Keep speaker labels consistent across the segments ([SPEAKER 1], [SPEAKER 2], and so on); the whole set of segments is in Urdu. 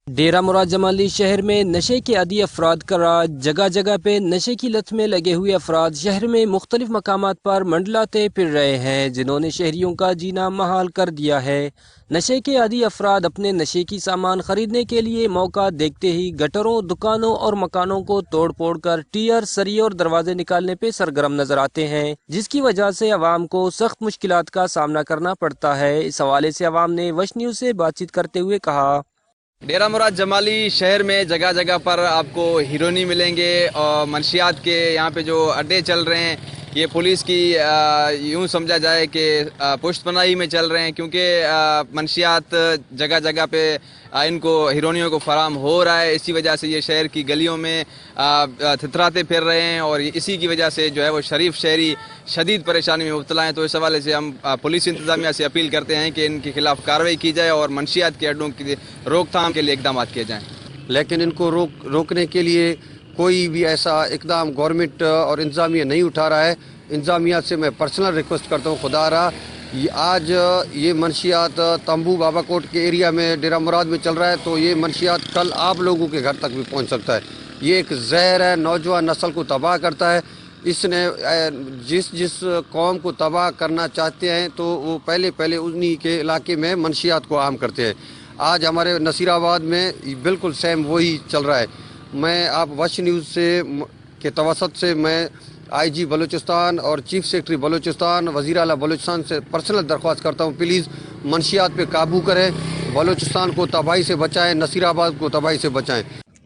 [SPEAKER 1] ڈیرہ مراد جمالی شہر میں نشے کے عادی افراد کا راج، جگہ جگہ پہ نشے کی لت میں لگے ہوئے افراد شہر میں مختلف مقامات پر منڈلاتے پھر رہے ہیں، جنہوں نے شہریوں کا جینا محال کر دیا ہے۔ نشے کے عادی افراد اپنے نشے کی سامان خریدنے کے لیے موقع دیکھتے ہی گٹروں، دکانوں اور مکانوں کو توڑ پھوڑ کر ٹیر، سریے اور دروازے نکالنے پہ سرگرم نظر آتے ہیں، جس کی وجہ سے عوام کو سخت مشکلات کا سامنا کرنا پڑتا ہے۔ اس حوالے سے عوام نے وش نیوز سے بات چیت کرتے ہوئے کہا:
[SPEAKER 2] ڈیرہ مراد جمالی شہر میں جگہ جگہ پر آپ کو ہیرونی ملیں گے، اور منشیات کے یہاں پہ جو اڈے چل رہے ہیں یہ پولیس کی یوں سمجھا جائے کہ پشت پناہی میں چل رہے ہیں، کیونکہ منشیات جگہ جگہ پہ ان کو ہیرونیوں کو فراہم ہو رہا ہے۔ اسی وجہ سے یہ شہر کی گلیوں میں تھتراتے پھر رہے ہیں، اور اسی کی وجہ سے جو ہے وہ شریف شہری شدید پریشانی میں مبتلا ہیں۔ تو اس حوالے سے ہم پولیس انتظامیہ سے اپیل کرتے ہیں کہ ان کے خلاف کارروائی کی جائے اور منشیات کے اڈوں کی روک تھام کے لیے اقدامات کیے جائیں۔
[SPEAKER 3] لیکن ان کو روکنے کے لیے کوئی بھی ایسا اقدام گورنمنٹ اور انتظامیہ نہیں اٹھا رہا ہے۔ انتظامیہ سے میں پرسنل ریکویسٹ کرتا ہوں، خدا رہا آج یہ منشیات تمبو بابا کوٹ کے ایریا میں ڈیرہ مراد میں چل رہا ہے، تو یہ منشیات کل آپ لوگوں کے گھر تک بھی پہنچ سکتا ہے۔ یہ ایک زہر ہے، نوجوان نسل کو تباہ کرتا ہے۔ اس نے جس قوم کو تباہ کرنا چاہتے ہیں تو وہ پہلے انہی کے علاقے میں منشیات کو عام کرتے ہیں۔ آج ہمارے نصیر آباد میں بالکل سیم وہی چل رہا ہے۔ میں آپ وش نیوز سے کے توسط سے میں آئی جی بلوچستان اور چیف سیکرٹری بلوچستان، وزیر اعلیٰ بلوچستان سے پرسنل درخواست کرتا ہوں، پلیز منشیات پہ قابو کریں، بلوچستان کو تباہی سے بچائیں، نصیر آباد کو تباہی سے بچائیں۔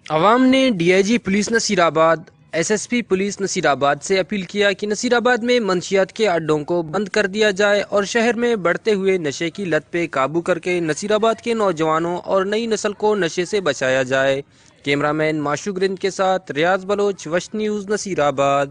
[SPEAKER 1] عوام نے D I G police Nasirabad, S S P police Nasirabad سے اپیل کیا کہ نصیر آباد میں منشیات کے اڈوں کو بند کر دیا جائے اور شہر میں بڑھتے ہوئے نشے کی لت پہ قابو کر کے نصیر آباد کے نوجوانوں اور نئی نسل کو نشے سے بچایا جائے۔ کیمرہ مین معشوق رند کے ساتھ ریاض بلوچ، وش نیوز، نصیر آباد۔